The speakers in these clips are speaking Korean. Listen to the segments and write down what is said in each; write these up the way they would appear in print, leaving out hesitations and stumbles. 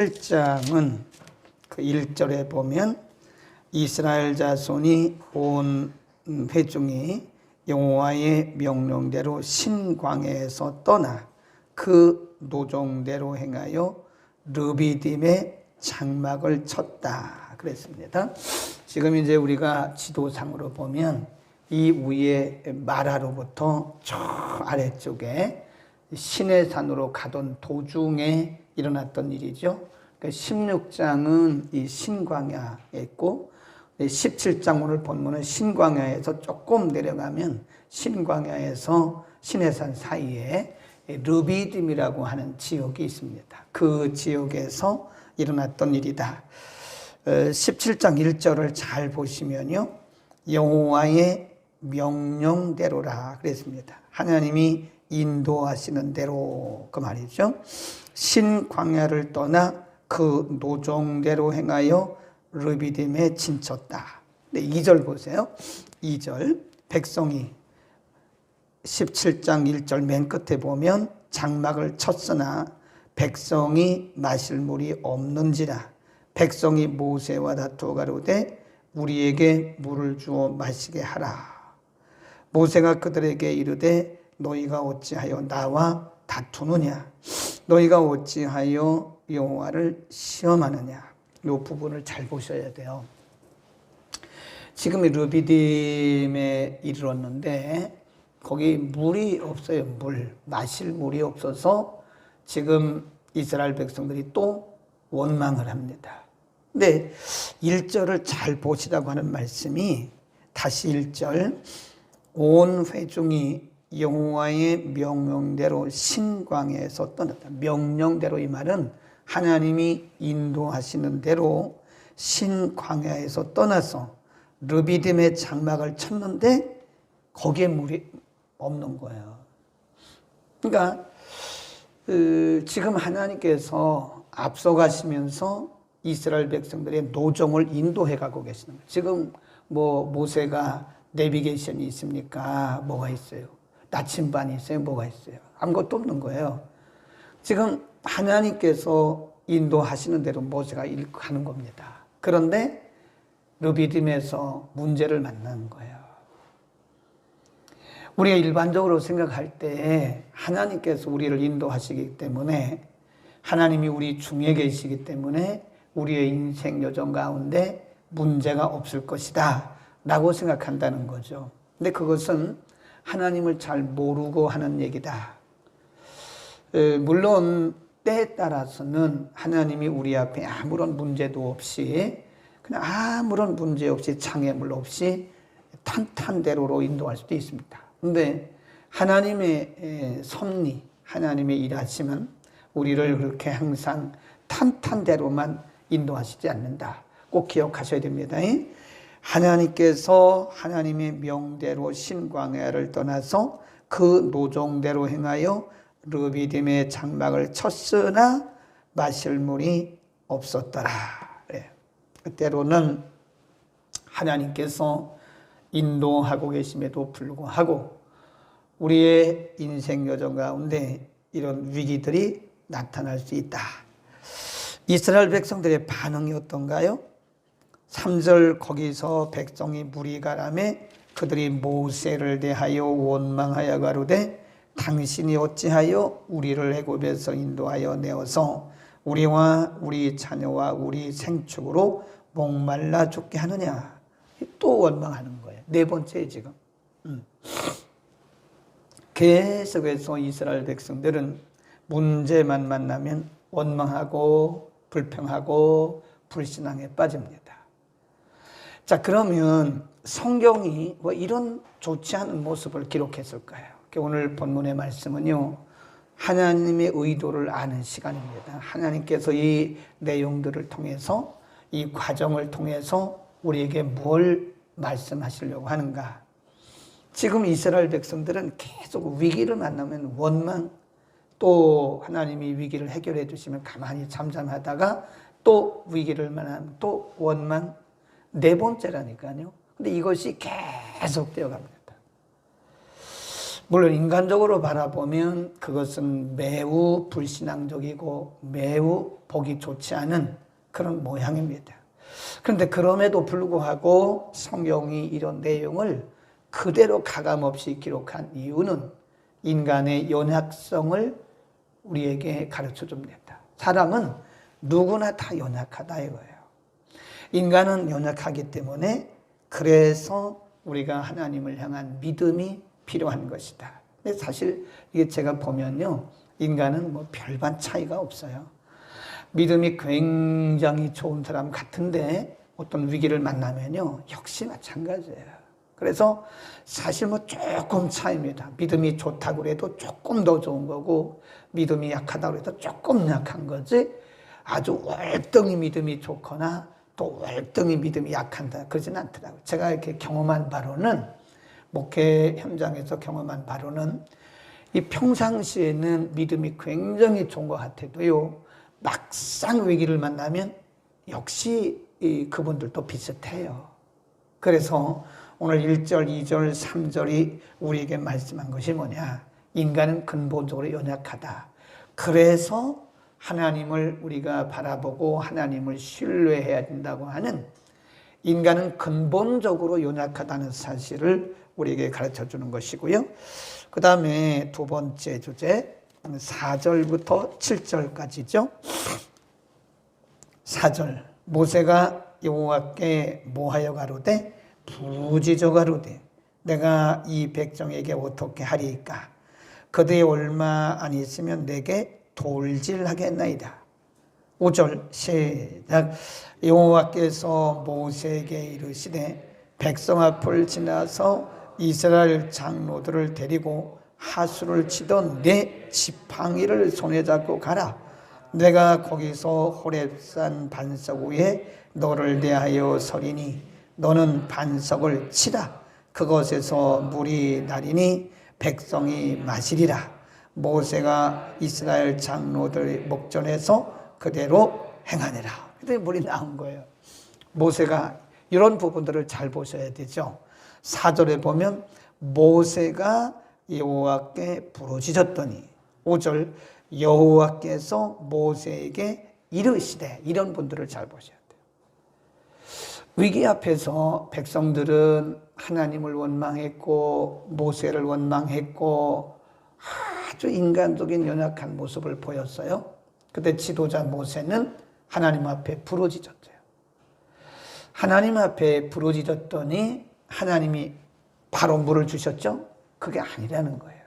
1장은 그 1절에 보면 이스라엘 자손이 온 회중이 여호와의 명령대로 신광야에서 떠나 그 노종대로 행하여 르비딤의 장막을 쳤다 그랬습니다. 지금 이제 우리가 지도상으로 보면 이 위에 마라로부터 저 아래쪽에 시내산으로 가던 도중에 일어났던 일이죠. 16장은 이 신광야에 있고 17장 오늘 본문은 신광야에서 조금 내려가면 신광야에서 시내산 사이에 르비딤이라고 하는 지역이 있습니다. 그 지역에서 일어났던 일이다. 17장 1절을 잘 보시면요. 여호와의 명령대로라 그랬습니다. 하나님이 인도하시는 대로 그 말이죠. 신광야를 떠나 그 노종대로 행하여 르비딤에 진쳤다. 2절 보세요. 2절 백성이 17장 1절 맨 끝에 보면 장막을 쳤으나 백성이 마실 물이 없는지라 백성이 모세와 다투어 가로되 우리에게 물을 주어 마시게 하라. 모세가 그들에게 이르되 너희가 어찌하여 나와 다투느냐 너희가 어찌하여 여호와를 시험하느냐. 이 부분을 잘 보셔야 돼요. 지금 르비딤에 이르렀는데 거기 물이 없어요. 마실 물이 없어서 지금 이스라엘 백성들이 또 원망을 합니다. 근데 1절을 잘 보시라고 하는 말씀이 다시 1절 온 회중이 여호와의 명령대로 신광야에서 떠났다. 명령대로 이 말은 하나님이 인도하시는 대로 신광야에서 떠나서 르비딤의 장막을 쳤는데 거기에 물이 없는 거예요. 그러니까 지금 하나님께서 앞서가시면서 이스라엘 백성들의 노정을 인도해 가고 계시는 거예요. 지금 모세가 내비게이션이 있습니까? 뭐가 있어요? 나침반이 있어요? 뭐가 있어요? 아무것도 없는 거예요. 지금 하나님께서 인도하시는 대로 모세가 가는 겁니다. 그런데 르비딤에서 문제를 만나는 거예요. 우리가 일반적으로 생각할 때 하나님께서 우리를 인도하시기 때문에 하나님이 우리 중에 계시기 때문에 우리의 인생 여정 가운데 문제가 없을 것이다 라고 생각한다는 거죠. 근데 그것은 하나님을 잘 모르고 하는 얘기다. 물론 때에 따라서는 하나님이 우리 앞에 아무런 문제도 없이 그냥 아무런 문제 없이 장애물 없이 탄탄대로로 인도할 수도 있습니다. 그런데 하나님의 섭리, 하나님의 일하심은 우리를 그렇게 항상 탄탄대로만 인도하시지 않는다. 꼭 기억하셔야 됩니다. 하나님께서 하나님의 명대로 신광야를 떠나서 그 노종대로 행하여 르비딤의 장막을 쳤으나 마실 물이 없었더라. 때로는 하나님께서 인도하고 계심에도 불구하고 우리의 인생 여정 가운데 이런 위기들이 나타날 수 있다. 이스라엘 백성들의 반응이 어떤가요? 3절 거기서 백성이 무리가라매 그들이 모세를 대하여 원망하여 가로되 당신이 어찌하여 우리를 애굽에서 인도하여 내어서 우리와 우리 자녀와 우리 생축으로 목말라 죽게 하느냐. 또 원망하는 거예요. 네 번째 지금. 계속해서 이스라엘 백성들은 문제만 만나면 원망하고 불평하고 불신앙에 빠집니다. 자, 그러면 성경이 왜 이런 좋지 않은 모습을 기록했을까요? 오늘 본문의 말씀은요, 하나님의 의도를 아는 시간입니다. 하나님께서 이 내용들을 통해서, 이 과정을 통해서 우리에게 뭘 말씀하시려고 하는가? 지금 이스라엘 백성들은 계속 위기를 만나면 원망, 또 하나님이 위기를 해결해 주시면 가만히 잠잠하다가 또 위기를 만나면 또 원망, 네 번째라니까요. 근데 이것이 계속 되어 갑니다. 물론 인간적으로 바라보면 그것은 매우 불신앙적이고 매우 보기 좋지 않은 그런 모양입니다. 그런데 그럼에도 불구하고 성경이 이런 내용을 그대로 가감없이 기록한 이유는 인간의 연약성을 우리에게 가르쳐 줍니다. 사람은 누구나 다 연약하다 이거예요. 인간은 연약하기 때문에 그래서 우리가 하나님을 향한 믿음이 필요한 것이다. 근데 사실 이게 제가 보면요, 인간은 뭐 별반 차이가 없어요. 믿음이 굉장히 좋은 사람 같은데 어떤 위기를 만나면요, 역시 마찬가지예요. 그래서 사실 뭐 조금 차이입니다. 믿음이 좋다고 해도 조금 더 좋은 거고, 믿음이 약하다고 해도 조금 약한 거지, 아주 월등히 믿음이 좋거나 또 월등히 믿음이 약한다 그러진 않더라고요. 제가 이렇게 경험한 바로는, 목회 현장에서 경험한 바로는, 이 평상시에는 믿음이 굉장히 좋은 것 같아도요, 막상 위기를 만나면 역시 그분들도 비슷해요. 그래서 오늘 1절, 2절, 3절이 우리에게 말씀한 것이 뭐냐? 인간은 근본적으로 연약하다. 그래서 하나님을 우리가 바라보고 하나님을 신뢰해야 된다고 하는, 인간은 근본적으로 연약하다는 사실을 우리에게 가르쳐 주는 것이고요. 그 다음에 두 번째 주제, 4절부터 7절까지죠. 4절, 모세가 여호와께 뭐하여 가로되 부르짖어 가로되 내가 이 백성에게 어떻게 하리이까? 그들이 얼마 안 있으면 내게 돌질하겠나이다. 5절 시작. 여호와께서 모세에게 이르시되 백성 앞을 지나서 이스라엘 장로들을 데리고 하수를 치던 내 지팡이를 손에 잡고 가라. 내가 거기서 호렙산 반석 위에 너를 대하여 서리니 너는 반석을 치라. 그것에서 물이 나리니 백성이 마시리라. 모세가 이스라엘 장로들 목전에서 그대로 행하니라. 그때 물이 나온 거예요. 모세가 이런 부분들을 잘 보셔야 되죠. 4절에 보면 모세가 여호와께 부르짖었더니, 5절 여호와께서 모세에게 이르시되, 이런 분들을 잘 보셔야 돼요. 위기 앞에서 백성들은 하나님을 원망했고 모세를 원망했고 아주 인간적인 연약한 모습을 보였어요. 그때 지도자 모세는 하나님 앞에 부르짖었어요. 하나님 앞에 부르짖었더니 하나님이 바로 물을 주셨죠? 그게 아니라는 거예요.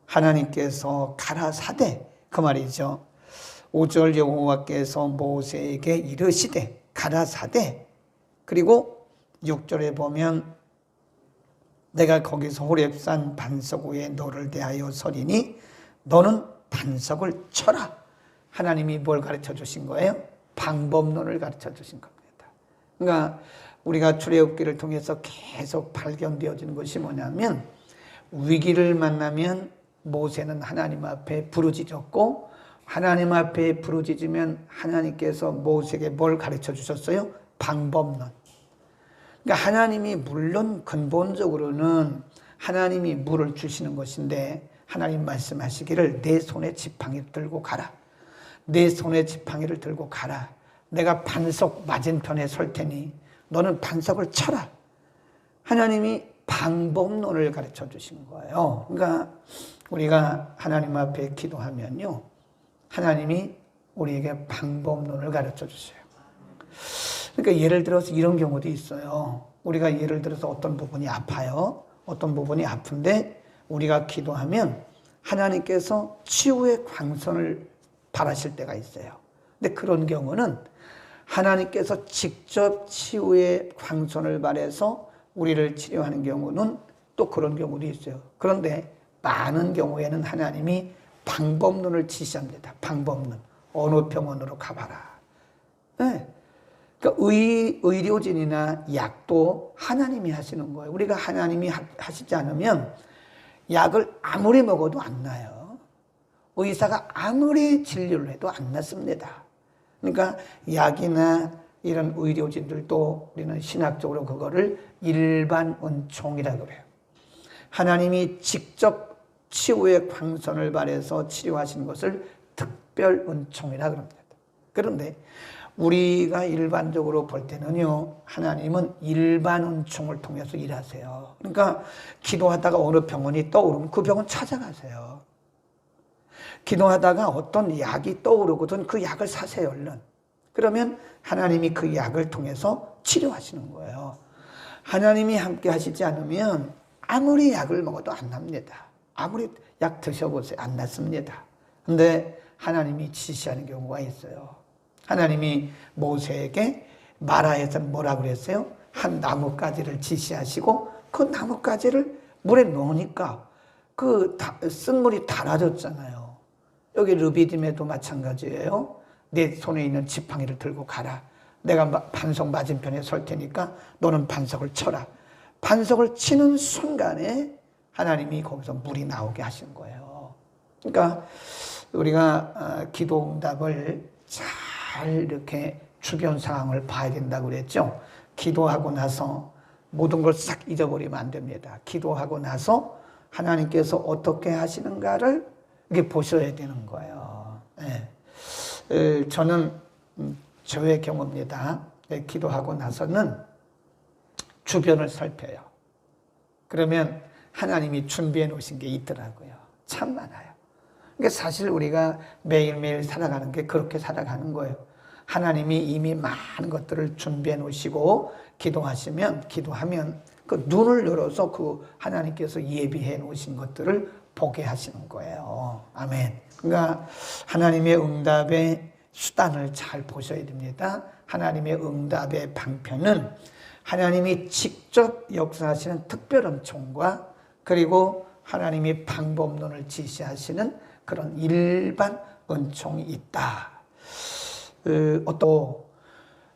하나님께서 가라사대, 그 말이죠. 5절 여호와께서 모세에게 이르시되 가라사대, 그리고 6절에 보면 내가 거기서 호렙산 반석 위에 너를 대하여 서리니 너는 반석을 쳐라. 하나님이 뭘 가르쳐 주신 거예요? 방법론을 가르쳐 주신 겁니다. 그러니까 우리가 출애굽기를 통해서 계속 발견되어지는 것이 뭐냐면, 위기를 만나면 모세는 하나님 앞에 부르짖었고, 하나님 앞에 부르짖으면 하나님께서 모세에게 뭘 가르쳐 주셨어요? 방법론. 그러니까 하나님이 물론 근본적으로는 하나님이 물을 주시는 것인데, 하나님 말씀하시기를 내 손에 지팡이를 들고 가라. 내 손에 지팡이를 들고 가라. 내가 반석 맞은편에 설 테니 너는 반석을 쳐라. 하나님이 방법론을 가르쳐 주신 거예요. 그러니까 우리가 하나님 앞에 기도하면요, 하나님이 우리에게 방법론을 가르쳐 주세요. 그러니까 예를 들어서 이런 경우도 있어요. 우리가 예를 들어서 어떤 부분이 아파요. 어떤 부분이 아픈데 우리가 기도하면 하나님께서 치유의 광선을 바라실 때가 있어요. 근데 그런 경우는 하나님께서 직접 치유의 광선을 바라서 우리를 치료하는 경우는 또 그런 경우도 있어요. 그런데 많은 경우에는 하나님이 방법론을 지시합니다. 방법론. 어느 병원으로 가봐라. 네. 그러니까 의료진이나 약도 하나님이 하시는 거예요. 우리가 하나님이 하시지 않으면 약을 아무리 먹어도 안 나요. 의사가 아무리 진료를 해도 안 낫습니다. 그러니까 약이나 이런 의료진들도 우리는 신학적으로 그거를 일반 은총이라고 그래요. 하나님이 직접 치유의 광선을 발해서 치료하시는 것을 특별 은총이라 그럽니다. 그런데 우리가 일반적으로 볼 때는요, 하나님은 일반 은총을 통해서 일하세요. 그러니까 기도하다가 어느 병원이 떠오르면 그 병원 찾아가세요. 기도하다가 어떤 약이 떠오르거든 그 약을 사세요, 얼른. 그러면 하나님이 그 약을 통해서 치료하시는 거예요. 하나님이 함께 하시지 않으면 아무리 약을 먹어도 안 납니다. 아무리 약 드셔보세요. 안 낫습니다. 근데 하나님이 지시하는 경우가 있어요. 하나님이 모세에게 마라에서 뭐라고 그랬어요? 한 나뭇가지를 지시하시고 그 나뭇가지를 물에 넣으니까 그 쓴물이 달아졌잖아요. 여기 르비딤에도 마찬가지예요. 내 손에 있는 지팡이를 들고 가라. 내가 반석 맞은편에 설 테니까 너는 반석을 쳐라. 반석을 치는 순간에 하나님이 거기서 물이 나오게 하신 거예요. 그러니까 우리가 기도 응답을 잘 이렇게 주변 상황을 봐야 된다고 그랬죠. 기도하고 나서 모든 걸 싹 잊어버리면 안 됩니다. 기도하고 나서 하나님께서 어떻게 하시는가를 이렇게 보셔야 되는 거예요. 네. 저는 저의 경우입니다. 기도하고 나서는 주변을 살펴요. 그러면 하나님이 준비해 놓으신 게 있더라고요. 참 많아요. 그러니까 사실 우리가 매일매일 살아가는 게 그렇게 살아가는 거예요. 하나님이 이미 많은 것들을 준비해 놓으시고 기도하면 그 눈을 열어서 그 하나님께서 예비해 놓으신 것들을 보게 하시는 거예요. 아멘. 그러니까 하나님의 응답의 수단을 잘 보셔야 됩니다. 하나님의 응답의 방편은 하나님이 직접 역사하시는 특별 은총과 그리고 하나님이 방법론을 지시하시는 그런 일반 은총이 있다. 어떤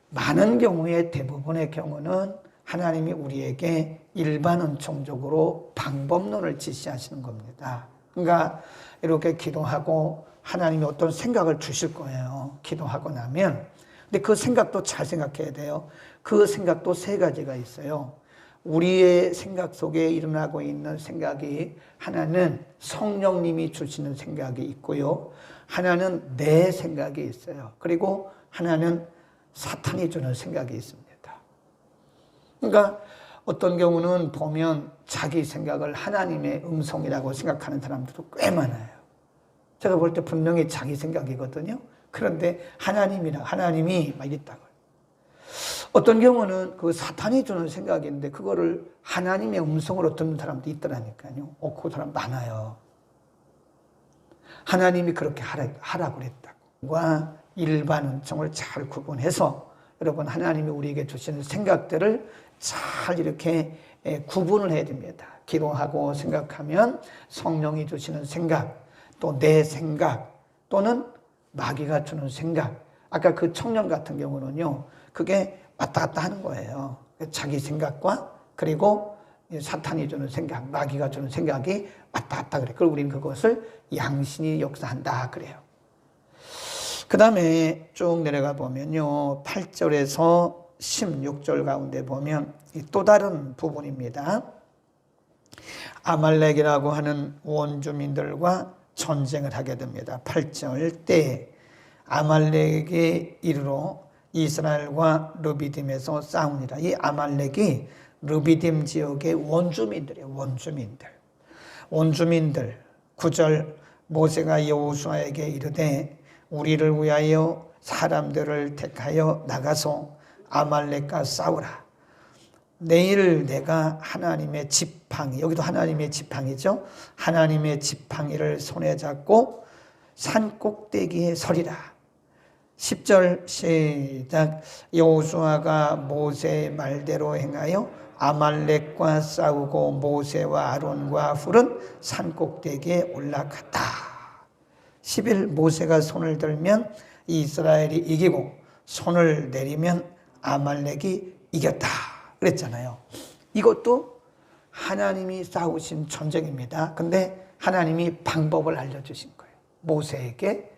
많은 경우에 대부분의 경우는 하나님이 우리에게 일반 은총적으로 방법론을 지시하시는 겁니다. 그러니까 이렇게 기도하고 하나님이 어떤 생각을 주실 거예요. 기도하고 나면. 근데 그 생각도 잘 생각해야 돼요. 그 생각도 세 가지가 있어요. 우리의 생각 속에 일어나고 있는 생각이 하나는 성령님이 주시는 생각이 있고요. 하나는 내 생각이 있어요. 그리고 하나는 사탄이 주는 생각이 있습니다. 그러니까 어떤 경우는 보면 자기 생각을 하나님의 음성이라고 생각하는 사람들도 꽤 많아요. 제가 볼 때 분명히 자기 생각이거든요. 그런데 하나님이 막 있다고요. 어떤 경우는 그 사탄이 주는 생각인데 그거를 하나님의 음성으로 듣는 사람도 있더라니까요. 그 사람 많아요. 하나님이 그렇게 하라고 그랬다고. 과 일반 은총을 잘 구분해서 여러분 하나님이 우리에게 주시는 생각들을 잘 이렇게 구분을 해야 됩니다. 기도하고 생각하면 성령이 주시는 생각, 또 내 생각, 또는 마귀가 주는 생각. 아까 그 청년 같은 경우는요, 그게 왔다 갔다 하는 거예요. 자기 생각과 그리고 사탄이 주는 생각, 마귀가 주는 생각이 왔다 갔다 그래. 그리고 우리는 그것을 양신이 역사한다 그래요. 그 다음에 쭉 내려가 보면요, 8절에서 16절 가운데 보면 또 다른 부분입니다. 아말렉이라고 하는 원주민들과 전쟁을 하게 됩니다. 8절 때 아말렉에 이르러 이스라엘과 르비딤에서 싸우니라. 이 아말렉이 르비딤 지역의 원주민들이에요. 원주민들 9절 모세가 여호수아에게 이르되 우리를 위하여 사람들을 택하여 나가서 아말렉과 싸우라. 내일 내가 하나님의 지팡이, 여기도 하나님의 지팡이죠. 하나님의 지팡이를 손에 잡고 산 꼭대기에 서리라. 10절 시작. 여호수아가 모세의 말대로 행하여 아말렉과 싸우고 모세와 아론과 훌은 산 꼭대기에 올라갔다. 11 모세가 손을 들면 이스라엘이 이기고 손을 내리면 아말렉이 이겼다 그랬잖아요. 이것도 하나님이 싸우신 전쟁입니다. 근데 하나님이 방법을 알려주신 거예요. 모세에게.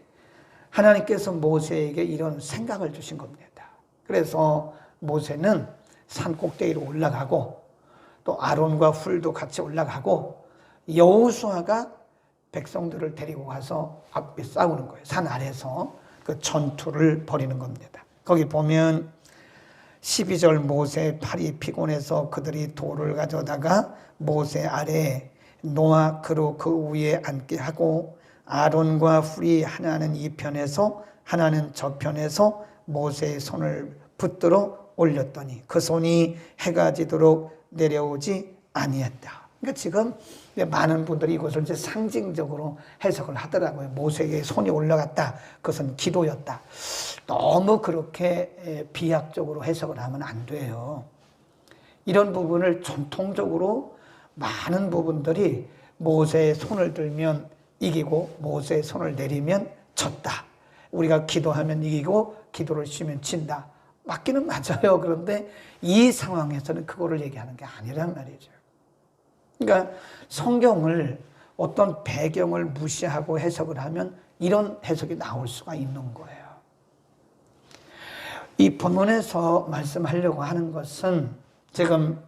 하나님께서 모세에게 이런 생각을 주신 겁니다. 그래서 모세는 산 꼭대기로 올라가고 또 아론과 훌도 같이 올라가고 여호수아가 백성들을 데리고 가서 앞에 싸우는 거예요. 산 아래서 그 전투를 벌이는 겁니다. 거기 보면 12절 모세 팔이 피곤해서 그들이 돌을 가져다가 모세 아래에 놓아 그로 그 위에 앉게 하고 아론과 훌이 하나는 이 편에서 하나는 저 편에서 모세의 손을 붙들어 올렸더니 그 손이 해가 지도록 내려오지 아니했다. 그러니까 지금 많은 분들이 이것을 이제 상징적으로 해석을 하더라고요. 모세에게 손이 올라갔다. 그것은 기도였다. 너무 그렇게 비약적으로 해석을 하면 안 돼요. 이런 부분을 전통적으로 많은 부분들이 모세의 손을 들면 이기고 모세의 손을 내리면 졌다. 우리가 기도하면 이기고 기도를 쉬면 진다. 맞기는 맞아요. 그런데 이 상황에서는 그거를 얘기하는 게 아니란 말이죠. 그러니까 성경을 어떤 배경을 무시하고 해석을 하면 이런 해석이 나올 수가 있는 거예요. 이 본문에서 말씀하려고 하는 것은 지금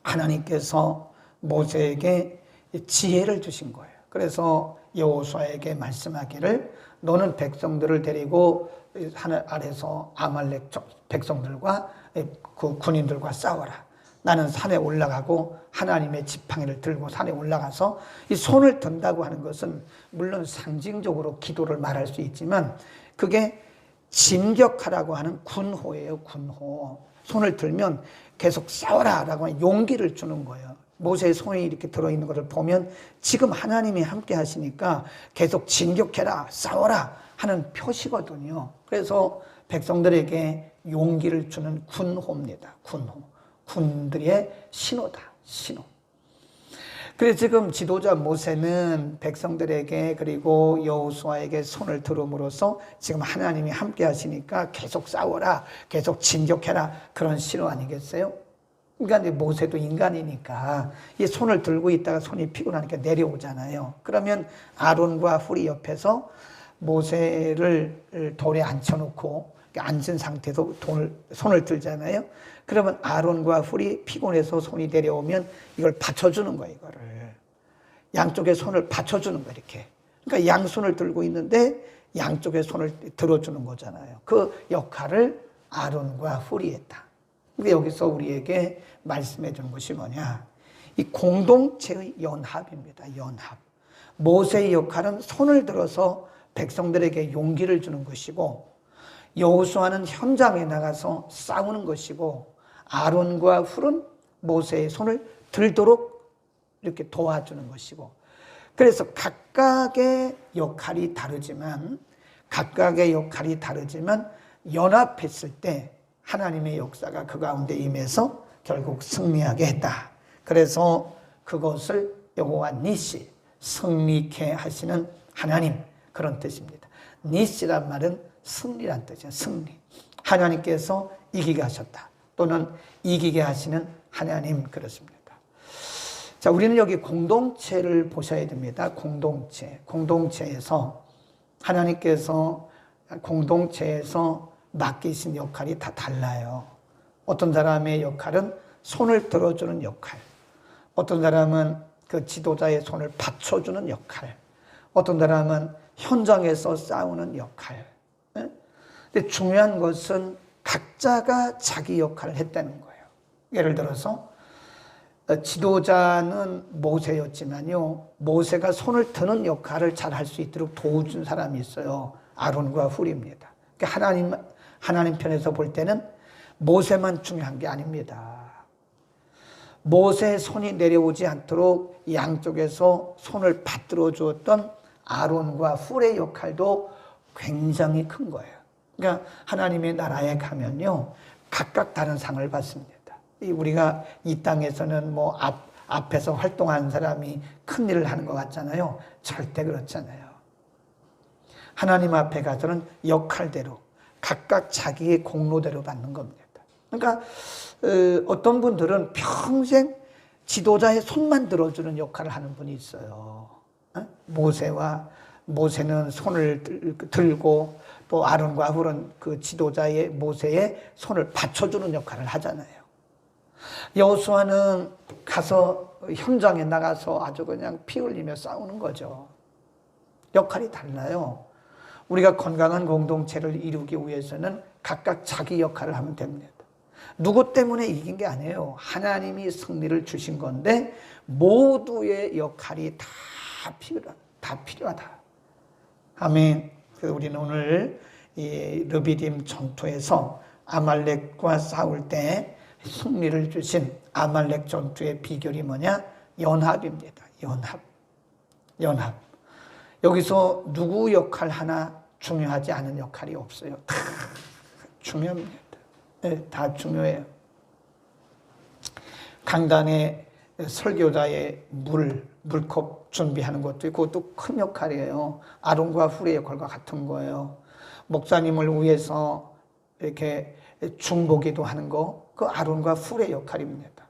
하나님께서 모세에게 지혜를 주신 거예요. 그래서 여호수아에게 말씀하기를 너는 백성들을 데리고 하늘 아래서 아말렉 백성들과 그 군인들과 싸워라. 나는 산에 올라가고 하나님의 지팡이를 들고 산에 올라가서 이 손을 든다고 하는 것은 물론 상징적으로 기도를 말할 수 있지만 그게 진격하라고 하는 군호예요. 군호. 손을 들면 계속 싸워라라고 하는 용기를 주는 거예요. 모세의 손이 이렇게 들어있는 것을 보면 지금 하나님이 함께 하시니까 계속 진격해라, 싸워라 하는 표시거든요. 그래서 백성들에게 용기를 주는 군호입니다. 군호. 군들의 신호다. 신호. 그래서 지금 지도자 모세는 백성들에게 그리고 여호수아에게 손을 들음으로써 지금 하나님이 함께 하시니까 계속 싸워라, 계속 진격해라 그런 신호 아니겠어요? 그러니까 모세도 인간이니까 이 손을 들고 있다가 손이 피곤하니까 내려오잖아요. 그러면 아론과 훌이 옆에서 모세를 돌에 앉혀놓고 앉은 상태에서 손을 들잖아요. 그러면 아론과 훌이 피곤해서 손이 내려오면 이걸 받쳐주는 거예요. 이거를 양쪽에 손을 받쳐주는 거예요. 이렇게. 그러니까 양손을 들고 있는데 양쪽에 손을 들어주는 거잖아요. 그 역할을 아론과 훌이 했다. 근데 여기서 우리에게 말씀해 주는 것이 뭐냐? 이 공동체의 연합입니다. 연합. 모세의 역할은 손을 들어서 백성들에게 용기를 주는 것이고 여호수아는 현장에 나가서 싸우는 것이고 아론과 훌은 모세의 손을 들도록 이렇게 도와주는 것이고 그래서 각각의 역할이 다르지만 연합했을 때 하나님의 역사가 그 가운데 임해서 결국 승리하게 했다. 그래서 그것을 여호와 니시, 승리케 하시는 하나님 그런 뜻입니다. 니시란 말은 승리란 뜻이에요. 승리. 하나님께서 이기게 하셨다. 또는 이기게 하시는 하나님 그렇습니다. 자, 우리는 여기 공동체를 보셔야 됩니다. 공동체에서 하나님께서 공동체에서 맡기신 역할이 다 달라요. 어떤 사람의 역할은 손을 들어주는 역할, 어떤 사람은 그 지도자의 손을 받쳐주는 역할, 어떤 사람은 현장에서 싸우는 역할. 근데 중요한 것은 각자가 자기 역할을 했다는 거예요. 예를 들어서 지도자는 모세였지만요, 모세가 손을 드는 역할을 잘 할 수 있도록 도와준 사람이 있어요. 아론과 훌입니다. 그러니까 하나님 편에서 볼 때는 모세만 중요한 게 아닙니다. 모세의 손이 내려오지 않도록 양쪽에서 손을 받들어 주었던 아론과 훌의 역할도 굉장히 큰 거예요. 그러니까 하나님의 나라에 가면요, 각각 다른 상을 받습니다. 우리가 이 땅에서는 뭐 앞에서 활동하는 사람이 큰 일을 하는 것 같잖아요. 절대 그렇잖아요. 하나님 앞에 가서는 역할대로 각각 자기의 공로대로 받는 겁니다. 그러니까 어떤 분들은 평생 지도자의 손만 들어주는 역할을 하는 분이 있어요. 모세는 손을 들고 또 아론과 훌은 그 지도자의 모세의 손을 받쳐주는 역할을 하잖아요. 여호수아는 가서 현장에 나가서 아주 그냥 피 흘리며 싸우는 거죠. 역할이 달라요. 우리가 건강한 공동체를 이루기 위해서는 각각 자기 역할을 하면 됩니다. 누구 때문에 이긴 게 아니에요. 하나님이 승리를 주신 건데 모두의 역할이 다 필요하다. 아멘. 그래서 우리는 오늘 이 르비딤 전투에서 아말렉과 싸울 때 승리를 주신 아말렉 전투의 비결이 뭐냐? 연합입니다. 연합. 여기서 누구 역할 하나 중요하지 않은 역할이 없어요. 다 중요합니다. 네, 다 중요해요. 강단에 설교자의 물컵 준비하는 것도 그것도 큰 역할이에요. 아론과 훌의 역할과 같은 거예요. 목사님을 위해서 이렇게 중보기도 하는 거, 그 아론과 훌의 역할입니다.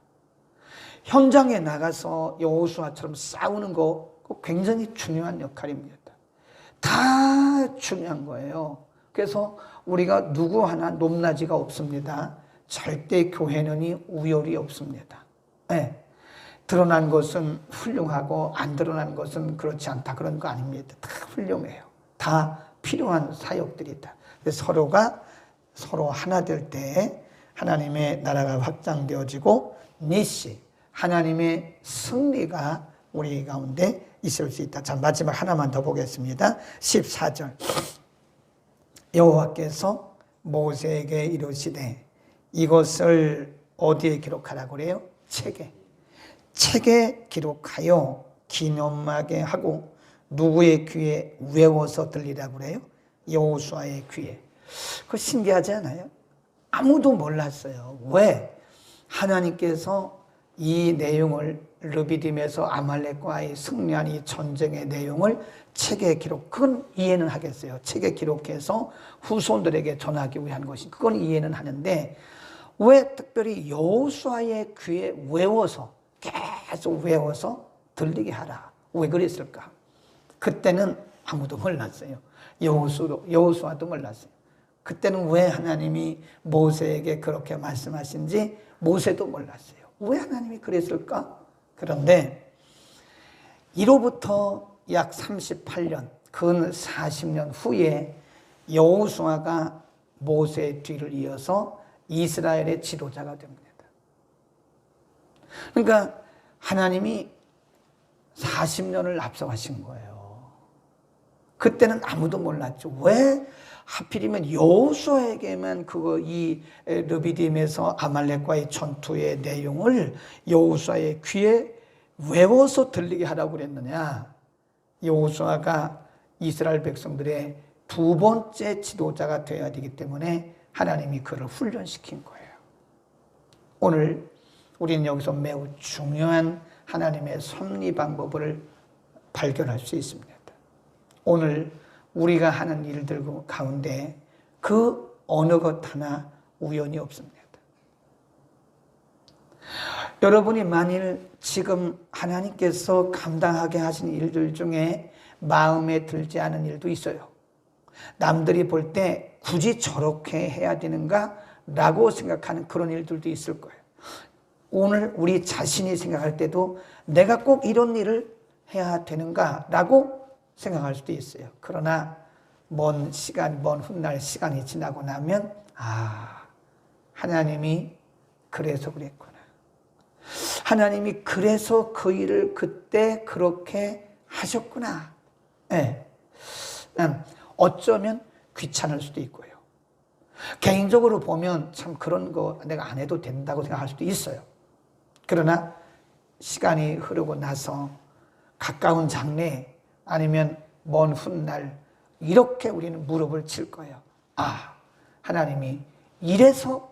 현장에 나가서 여호수아처럼 싸우는 거, 그 굉장히 중요한 역할입니다. 다 중요한 거예요. 그래서 우리가 누구 하나 높낮이가 없습니다. 절대 교회는 우열이 없습니다. 네. 드러난 것은 훌륭하고 안 드러난 것은 그렇지 않다, 그런 거 아닙니다. 다 훌륭해요. 다 필요한 사역들이다. 서로가 서로 하나 될 때 하나님의 나라가 확장되어지고 니시, 하나님의 승리가 우리 가운데 있을 수 있다. 자, 마지막 하나만 더 보겠습니다. 14절. 여호와께서 모세에게 이르시되 이것을 어디에 기록하라고 그래요? 책에 기록하여 기념하게 하고 누구의 귀에 외워서 들리라고 그래요? 여호수아의 귀에. 그거 신기하지 않아요? 아무도 몰랐어요. 왜? 하나님께서 이 내용을 르비딤에서 아말렉과의 승리한 이 전쟁의 내용을 책에 기록, 그건 이해는 하겠어요. 책에 기록해서 후손들에게 전하기 위한 것이, 그건 이해는 하는데 왜 특별히 여호수아의 귀에 계속 외워서 들리게 하라. 왜 그랬을까? 그때는 아무도 몰랐어요. 여호수아도 몰랐어요. 그때는 왜 하나님이 모세에게 그렇게 말씀하신지 모세도 몰랐어요. 왜 하나님이 그랬을까? 그런데 이로부터 약 38년, 근 40년 후에 여호수아가 모세의 뒤를 이어서 이스라엘의 지도자가 됩니다. 그러니까 하나님이 40년을 앞서가신 거예요. 그때는 아무도 몰랐죠. 왜 하필이면 여호수아에게만 이 르비딤에서 아말렉과의 전투의 내용을 여호수아의 귀에 외워서 들리게 하라고 그랬느냐? 여호수아가 이스라엘 백성들의 두 번째 지도자가 되어야 되기 때문에 하나님이 그를 훈련시킨 거예요. 오늘 우리는 여기서 매우 중요한 하나님의 섭리 방법을 발견할 수 있습니다. 오늘 우리가 하는 일들 가운데 그 어느 것 하나 우연이 없습니다. 여러분이 만일 지금 하나님께서 감당하게 하신 일들 중에 마음에 들지 않은 일도 있어요. 남들이 볼 때 굳이 저렇게 해야 되는가? 라고 생각하는 그런 일들도 있을 거예요. 오늘 우리 자신이 생각할 때도 내가 꼭 이런 일을 해야 되는가? 라고 생각할 수도 있어요. 그러나 먼 훗날 시간이 지나고 나면 하나님이 그래서 그랬구나. 하나님이 그래서 그 일을 그때 그렇게 하셨구나. 네. 어쩌면 귀찮을 수도 있고요. 개인적으로 보면 참 그런 거 내가 안 해도 된다고 생각할 수도 있어요. 그러나 시간이 흐르고 나서 가까운 장래 아니면 먼 훗날 이렇게 우리는 무릎을 칠 거예요. 하나님이 이래서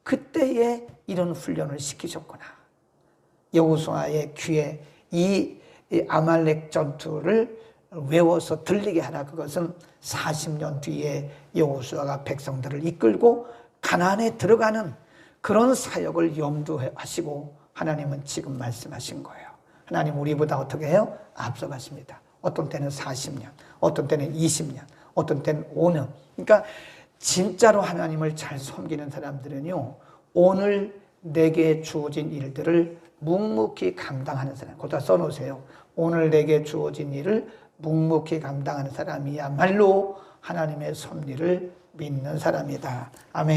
그때에 이런 훈련을 시키셨구나. 여호수아의 귀에 이 아말렉 전투를 외워서 들리게 하라. 그것은 40년 뒤에 여호수아가 백성들을 이끌고 가나안에 들어가는 그런 사역을 염두하시고 하나님은 지금 말씀하신 거예요. 하나님 우리보다 어떻게 해요? 앞서가십니다. 어떤 때는 40년, 어떤 때는 20년, 어떤 때는 5년. 그러니까 진짜로 하나님을 잘 섬기는 사람들은요, 오늘 내게 주어진 일들을 묵묵히 감당하는 사람. 거기다 써놓으세요. 오늘 내게 주어진 일을 묵묵히 감당하는 사람이야말로 하나님의 섭리를 믿는 사람이다. 아멘.